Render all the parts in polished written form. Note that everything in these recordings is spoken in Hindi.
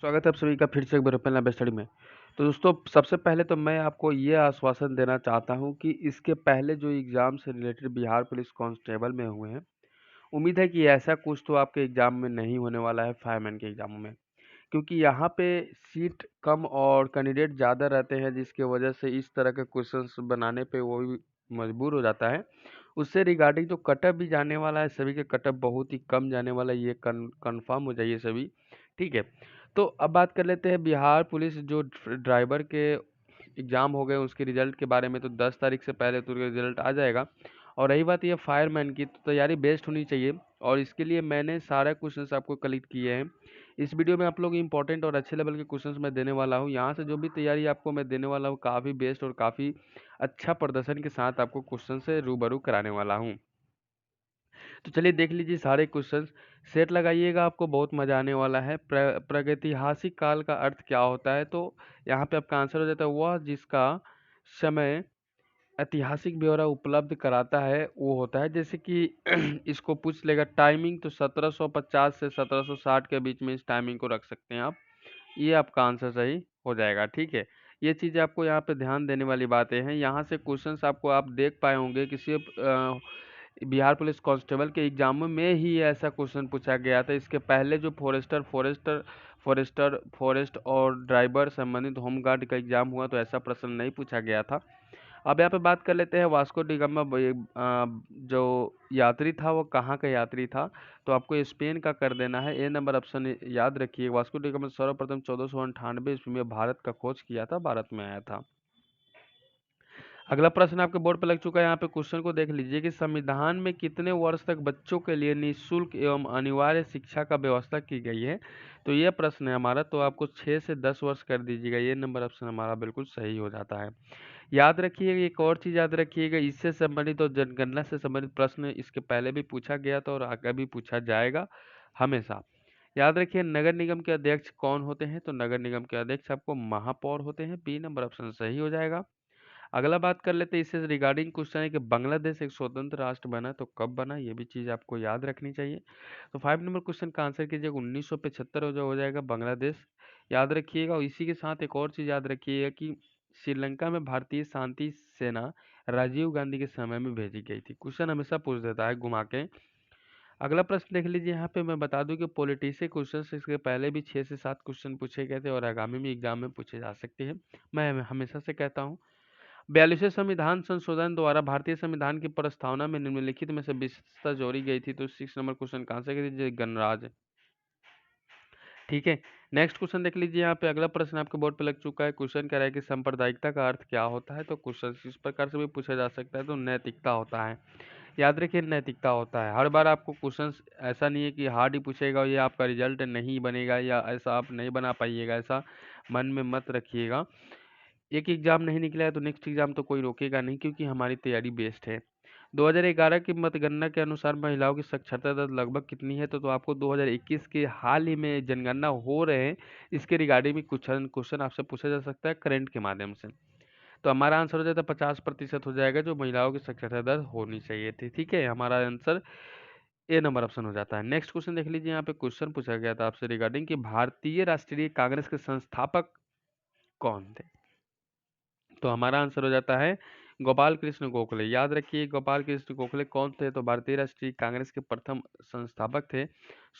स्वागत है आप सभी का फिर से एक बार अपने लैब स्टडी में। तो दोस्तों सबसे पहले तो मैं आपको ये आश्वासन देना चाहता हूँ कि इसके पहले जो एग्ज़ाम से रिलेटेड बिहार पुलिस कांस्टेबल में हुए हैं, उम्मीद है कि ऐसा कुछ तो आपके एग्ज़ाम में नहीं होने वाला है फायरमैन के एग्ज़ामों में। क्योंकि यहाँ पे सीट कम और कैंडिडेट ज़्यादा रहते हैं, जिसकी वजह से इस तरह के क्वेश्चंस बनाने पे वो भी मजबूर हो जाता है। उससे रिगार्डिंग जो कटअप भी जाने वाला है, सभी के कटअप बहुत ही कम जाने वाला है, ये कन्फर्म हो जाइए सभी। ठीक है। तो अब बात कर लेते हैं बिहार पुलिस जो ड्राइवर के एग्ज़ाम हो गए उसके रिजल्ट के बारे में। तो 10 तारीख से पहले तो रिजल्ट आ जाएगा। और रही बात ये फायरमैन की, तो तैयारी बेस्ट होनी चाहिए और इसके लिए मैंने सारे क्वेश्चंस आपको कलेक्ट किए हैं। इस वीडियो में आप लोग इंपॉर्टेंट और अच्छे लेवल के क्वेश्चंस मैं देने वाला हूँ। यहाँ से जो भी तैयारी आपको मैं देने वाला हूँ, काफ़ी बेस्ट और काफ़ी अच्छा प्रदर्शन के साथ आपको क्वेश्चन से रूबरू कराने वाला हूँ। तो चलिए देख लीजिए सारे क्वेश्चंस, सेट लगाइएगा, आपको बहुत मजा आने वाला है। प्रागैतिहासिक काल का अर्थ क्या होता है? तो यहाँ पे आपका आंसर हो जाता है वह जिसका समय ऐतिहासिक ब्यौरा उपलब्ध कराता है वो होता है। जैसे कि इसको पूछ लेगा टाइमिंग, तो 1750 से 1760 के बीच में इस टाइमिंग को रख सकते हैं आप। ये आपका आंसर सही हो जाएगा। ठीक है। ये चीज़ें आपको यहाँ पे ध्यान देने वाली बातें हैं। यहाँ से क्वेश्चंस आपको आप देख पाए होंगे किसी बिहार पुलिस कांस्टेबल के एग्जाम में ही ऐसा क्वेश्चन पूछा गया था। इसके पहले जो फॉरेस्ट और ड्राइवर संबंधित होमगार्ड का एग्जाम हुआ तो ऐसा प्रश्न नहीं पूछा गया था। अब यहाँ पे बात कर लेते हैं वास्को डी गामा जो यात्री था वो कहाँ का यात्री था? तो आपको स्पेन का कर देना है। ए नंबर ऑप्शन याद रखिए। वास्को डी गामा सर्वप्रथम 1498 ईस्वी में भारत का खोज किया था, भारत में आया था। अगला प्रश्न आपके बोर्ड पर लग चुका है। यहाँ पे क्वेश्चन को देख लीजिए कि संविधान में कितने वर्ष तक बच्चों के लिए निःशुल्क एवं अनिवार्य शिक्षा का व्यवस्था की गई है? तो ये प्रश्न है हमारा। तो आपको 6 से 10 वर्ष कर दीजिएगा। ये नंबर ऑप्शन हमारा बिल्कुल सही हो जाता है। याद रखिएगा एक और चीज़ याद रखिएगा, इससे संबंधित और जनगणना से संबंधित प्रश्न इसके पहले भी पूछा गया था और आगे भी पूछा जाएगा हमेशा। याद रखिए नगर निगम के अध्यक्ष कौन होते हैं? तो नगर निगम के अध्यक्ष आपको महापौर होते हैं। बी नंबर ऑप्शन सही हो जाएगा। अगला बात कर लेते हैं इससे रिगार्डिंग क्वेश्चन है कि बांग्लादेश एक स्वतंत्र राष्ट्र बना तो कब बना? ये भी चीज़ आपको याद रखनी चाहिए। तो 5 नंबर क्वेश्चन का आंसर कीजिएगा 1975 हो जाएगा बांग्लादेश। याद रखिएगा। और इसी के साथ एक और चीज़ याद रखिएगा कि श्रीलंका में भारतीय शांति सेना राजीव गांधी के समय में भेजी गई थी। क्वेश्चन हमेशा पूछ देता है घुमा के। अगला प्रश्न देख लीजिए। यहाँ पे मैं बता दूं कि पॉलिटिक्स क्वेश्चन इसके पहले भी 6 से 7 क्वेश्चन पूछे गए थे और आगामी में एग्जाम में पूछे जा सकते हैं। मैं हमेशा से कहता हूँ 42वें संविधान संशोधन द्वारा भारतीय संविधान की प्रस्तावना में निम्नलिखित में से विशेषता जोड़ी गई थी। तो 6 नंबर क्वेश्चन का आंसर कीजिए गणराज्य। ठीक है। नेक्स्ट क्वेश्चन देख लीजिए। यहाँ पे अगला प्रश्न आपके बोर्ड पे लग चुका है। क्वेश्चन कह रहा है कि सांप्रदायिकता का अर्थ क्या होता है? तो क्वेश्चन इस प्रकार से भी पूछा जा सकता है। तो नैतिकता होता है। याद रखिए नैतिकता होता है। हर बार आपको क्वेश्चन ऐसा नहीं है कि हार्ड ही पूछेगा और ये आपका रिजल्ट नहीं बनेगा या ऐसा आप नहीं बना पाइएगा, ऐसा मन में मत रखिएगा। एक एग्जाम नहीं निकला है तो नेक्स्ट एग्जाम तो कोई रोकेगा नहीं, क्योंकि हमारी तैयारी बेस्ट है। 2011 की मतगणना के अनुसार महिलाओं की साक्षरता दर लगभग कितनी है? तो आपको 2021 के हाल ही में जनगणना हो रहे हैं, इसके रिगार्डिंग भी कुछ क्वेश्चन आपसे पूछा जा सकता है करंट के माध्यम से। तो हमारा आंसर हो जाता है 50% हो जाएगा जो महिलाओं की साक्षरता दर होनी चाहिए थी। ठीक है। हमारा आंसर ए नंबर ऑप्शन हो जाता है। नेक्स्ट क्वेश्चन देख लीजिए। यहाँ पे क्वेश्चन पूछा गया था आपसे रिगार्डिंग कि भारतीय राष्ट्रीय कांग्रेस के संस्थापक कौन थे? तो हमारा आंसर हो जाता है गोपाल कृष्ण गोखले। याद रखिए गोपाल कृष्ण गोखले कौन थे? तो भारतीय राष्ट्रीय कांग्रेस के प्रथम संस्थापक थे।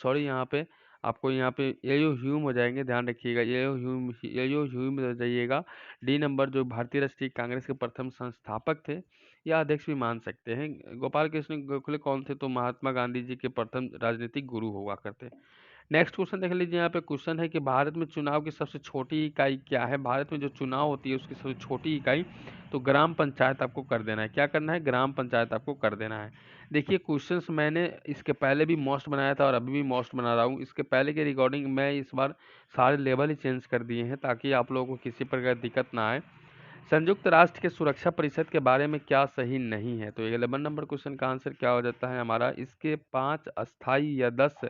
सॉरी, यहाँ पे आपको यहाँ पे एयो ह्यूम हो जाएंगे, ध्यान रखिएगा। एयो ह्यूम हो जाइएगा। डी नंबर जो भारतीय राष्ट्रीय कांग्रेस के प्रथम संस्थापक थे या अध्यक्ष भी मान सकते हैं। गोपाल कृष्ण गोखले कौन थे? तो महात्मा गांधी जी के प्रथम राजनीतिक गुरु हुआ करते। नेक्स्ट क्वेश्चन देख लीजिए। यहाँ पे क्वेश्चन है कि भारत में चुनाव की सबसे छोटी इकाई क्या है? भारत में जो चुनाव होती है उसकी सबसे छोटी इकाई तो ग्राम पंचायत आपको कर देना है। क्या करना है? ग्राम पंचायत आपको कर देना है। देखिए क्वेश्चंस मैंने इसके पहले भी मोस्ट बनाया था और अभी भी मोस्ट बना रहा हूँ। इसके पहले के रिकॉर्डिंग मैं इस बार सारे लेवल ही चेंज कर दिए हैं ताकि आप लोगों को किसी प्रकार दिक्कत ना आए। संयुक्त राष्ट्र के सुरक्षा परिषद के बारे में क्या सही नहीं है? तो 11 नंबर क्वेश्चन का आंसर क्या हो जाता है हमारा? इसके 5 अस्थाई या 10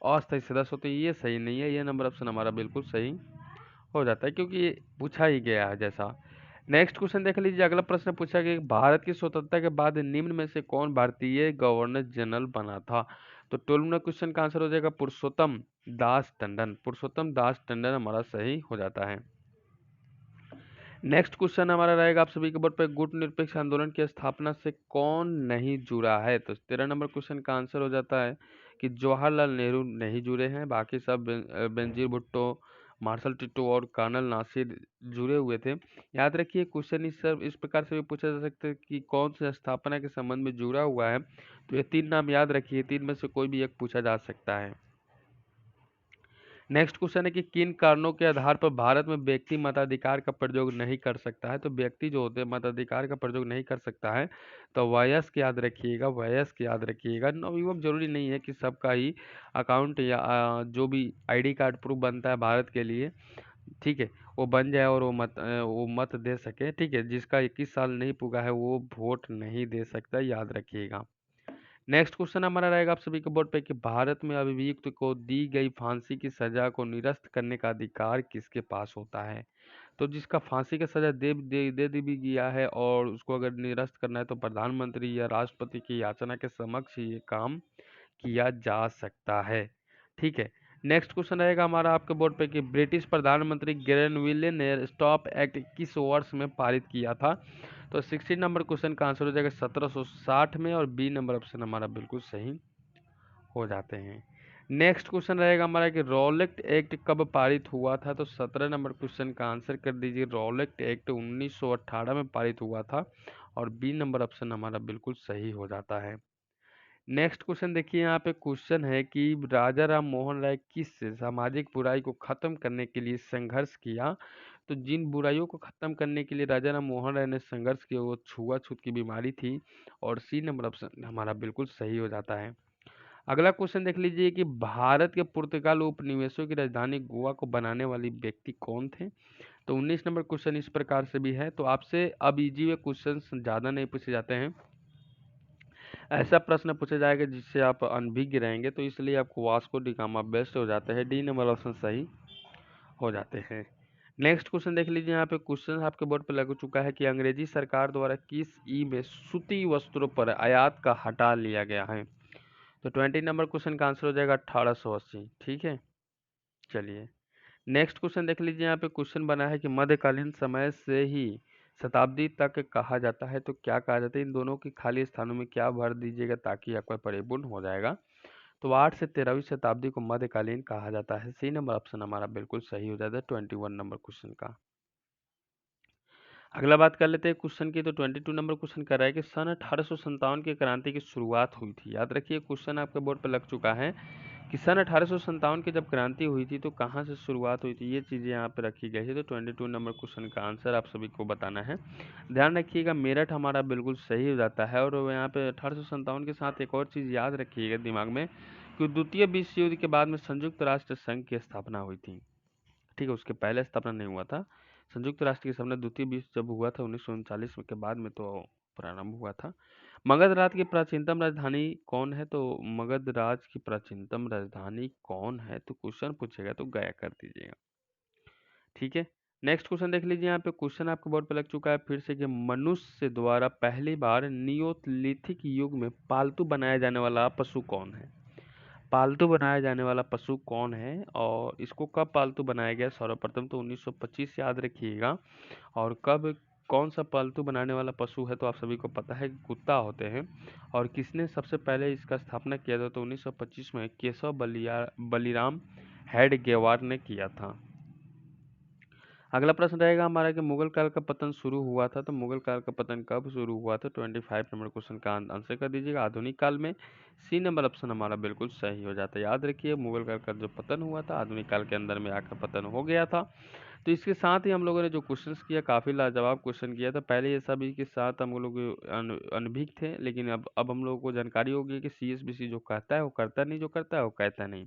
अस्थाई सदस्य होते हैं, ये सही नहीं है। ये नंबर ऑप्शन हमारा बिल्कुल सही हो जाता है क्योंकि ये पूछा ही गया है जैसा। नेक्स्ट क्वेश्चन देख लीजिए। अगला प्रश्न पूछा गया कि भारत की स्वतंत्रता के बाद निम्न में से कौन भारतीय गवर्नर जनरल बना था? तो 12 नंबर क्वेश्चन का आंसर हो जाएगा पुरुषोत्तम दास टंडन। पुरुषोत्तम दास टंडन हमारा सही हो जाता है। नेक्स्ट क्वेश्चन हमारा रहेगा आप सभी के बोर्ड पे, गुट निरपेक्ष आंदोलन की स्थापना से कौन नहीं जुड़ा है? तो 13 नंबर क्वेश्चन का आंसर हो जाता है कि जवाहरलाल नेहरू नहीं जुड़े हैं, बाकी सब बेनजीर भुट्टो, मार्शल टिटो और कर्नल नासिर जुड़े हुए थे। याद रखिए क्वेश्चन इस प्रकार से भी पूछा जा सकता है कि कौन से स्थापना के संबंध में जुड़ा हुआ है। तो ये 3 नाम याद रखिए, 3 में से कोई भी एक पूछा जा सकता है। नेक्स्ट क्वेश्चन है कि किन कारणों के आधार पर भारत में व्यक्ति मताधिकार का प्रयोग नहीं कर सकता है? तो व्यक्ति जो होते हैं मताधिकार का प्रयोग नहीं कर सकता है, तो वयस्क याद रखिएगा, वयस्क याद रखिएगा। नवयुवक जरूरी नहीं है कि सबका ही अकाउंट या जो भी आईडी कार्ड प्रूफ बनता है भारत के लिए, ठीक है, वो बन जाए और वो मत दे सके, ठीक है। जिसका 21 साल नहीं पुगा है वो वोट नहीं दे सकता, याद रखिएगा। नेक्स्ट क्वेश्चन हमारा रहेगा आप सभी के बोर्ड पे कि भारत में अभियुक्त को दी गई फांसी की सजा को निरस्त करने का अधिकार किसके पास होता है? तो जिसका फांसी का सजा दे दी भी गया है और उसको अगर निरस्त करना है तो प्रधानमंत्री या राष्ट्रपति की याचना के समक्ष ये काम किया जा सकता है, ठीक है। नेक्स्ट क्वेश्चन रहेगा हमारा आपके बोर्ड पे कि ब्रिटिश प्रधानमंत्री ग्रेनविले ने स्टॉप एक्ट किस वर्ष में पारित किया था? तो 16 नंबर क्वेश्चन का आंसर हो जाएगा 1760 में, और बी नंबर ऑप्शन हमारा बिल्कुल सही हो जाते हैं। नेक्स्ट क्वेश्चन रहेगा हमारा कि रॉलेट एक्ट कब पारित हुआ था? तो 17 नंबर क्वेश्चन का आंसर कर दीजिए, रॉलेट एक्ट 1918 में पारित हुआ था, और बी नंबर ऑप्शन हमारा बिल्कुल सही हो जाता है। नेक्स्ट क्वेश्चन देखिए, यहाँ पे क्वेश्चन है कि राजा राम मोहन राय किस सामाजिक बुराई को खत्म करने के लिए संघर्ष किया? तो जिन बुराइयों को खत्म करने के लिए राजा राम मोहन राय ने संघर्ष किया वो छुआछूत की बीमारी थी, और सी नंबर ऑप्शन हमारा बिल्कुल सही हो जाता है। अगला क्वेश्चन देख लीजिए कि भारत के पुर्तगाल उपनिवेशों की राजधानी गोवा को बनाने वाली व्यक्ति कौन थे? तो 19 नंबर क्वेश्चन इस प्रकार से भी है। तो आपसे अब इजी वे क्वेश्चन ज़्यादा नहीं पूछे जाते हैं, ऐसा प्रश्न पूछा जाएगा जिससे आप अनभिज्ञ रहेंगे, तो इसलिए आपको वास्को डी गामा बेस्ट हो जाता है, डी नंबर ऑप्शन सही हो जाते हैं। नेक्स्ट क्वेश्चन देख लीजिए, यहाँ पे क्वेश्चन आपके बोर्ड पे लग चुका है कि अंग्रेजी सरकार द्वारा किस ई में सूती वस्त्रों पर आयात का हटा लिया गया है? तो 20 नंबर क्वेश्चन का आंसर हो जाएगा 1880, ठीक है। चलिए नेक्स्ट क्वेश्चन देख लीजिए, यहाँ पे क्वेश्चन बना है कि मध्यकालीन समय से ही शताब्दी तक कहा जाता है, तो क्या कहा जाता है? इन दोनों की खाली स्थानों में क्या भर दीजिएगा ताकि आपका परिपूर्ण हो जाएगा। तो 8 से 13वीं शताब्दी को मध्यकालीन कहा जाता है, सी नंबर ऑप्शन हमारा बिल्कुल सही हो जाता है 21 नंबर क्वेश्चन का। अगला बात कर लेते हैं क्वेश्चन की, तो 22 नंबर क्वेश्चन कर रहा है कि सन 1857 की क्रांति की शुरुआत हुई थी। याद रखिए क्वेश्चन आपके बोर्ड पर लग चुका है कि सन 1857 की जब क्रांति हुई थी तो कहाँ से शुरुआत हुई थी, ये चीज़ें यहाँ पे रखी गई है। तो 22 नंबर क्वेश्चन का आंसर आप सभी को बताना है। ध्यान रखिएगा मेरठ हमारा बिल्कुल सही हो जाता है, और यहाँ पे 1857 के साथ एक और चीज़ याद रखिएगा दिमाग में कि द्वितीय विश्व युद्ध के बाद में संयुक्त राष्ट्र संघ की स्थापना हुई थी, ठीक है। उसके पहले स्थापना नहीं हुआ था। संयुक्त राष्ट्र की स्थापना द्वितीय विश्व जब हुआ था 1939 के बाद में तो प्रारंभ हुआ था। मगध राज की प्राचीनतम राजधानी कौन है? तो मगध राज की प्राचीनतम राजधानी कौन है? तो क्वेश्चन पूछेगा तो गया कर दीजिएगा, ठीक है। नेक्स्ट क्वेश्चन देख लीजिए, यहाँ पे क्वेश्चन आपके बोर्ड पे लग चुका है फिर से कि मनुष्य द्वारा पहली बार नियोलिथिक युग में पालतू बनाया जाने वाला पशु कौन है? पालतू बनाया जाने वाला पशु कौन है और इसको कब पालतू बनाया गया? सर्वप्रथम तो 1925 याद रखिएगा। और कब कौन सा पालतू बनाने वाला पशु है? तो आप सभी को पता है कि कुत्ता होते हैं। और किसने सबसे पहले इसका स्थापना किया था? तो 1925 में केशव बलिराम हेडगेवार ने किया था। अगला प्रश्न रहेगा हमारा कि मुगल काल का पतन शुरू हुआ था, तो मुगल काल का पतन कब शुरू हुआ था? 25 नंबर क्वेश्चन का आंसर कर दीजिएगा, आधुनिक काल में, सी नंबर ऑप्शन हमारा बिल्कुल सही हो जाता है। याद रखिए मुगल काल का जो पतन हुआ था आधुनिक काल के अंदर में आकर पतन हो गया था। तो इसके साथ ही हम लोगों ने जो क्वेश्चंस किया काफ़ी लाजवाब क्वेश्चन किया था। पहले ये सभी के साथ हम लोग अनभिज्ञ थे, लेकिन अब हम लोगों को जानकारी हो गई कि सीएसबीसी जो कहता है वो करता नहीं, जो करता है वो कहता नहीं।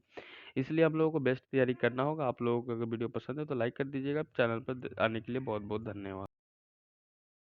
इसलिए आप लोगों को बेस्ट तैयारी करना होगा। आप लोगों को अगर वीडियो पसंद है तो लाइक कर दीजिएगा। चैनल पर आने के लिए बहुत बहुत धन्यवाद।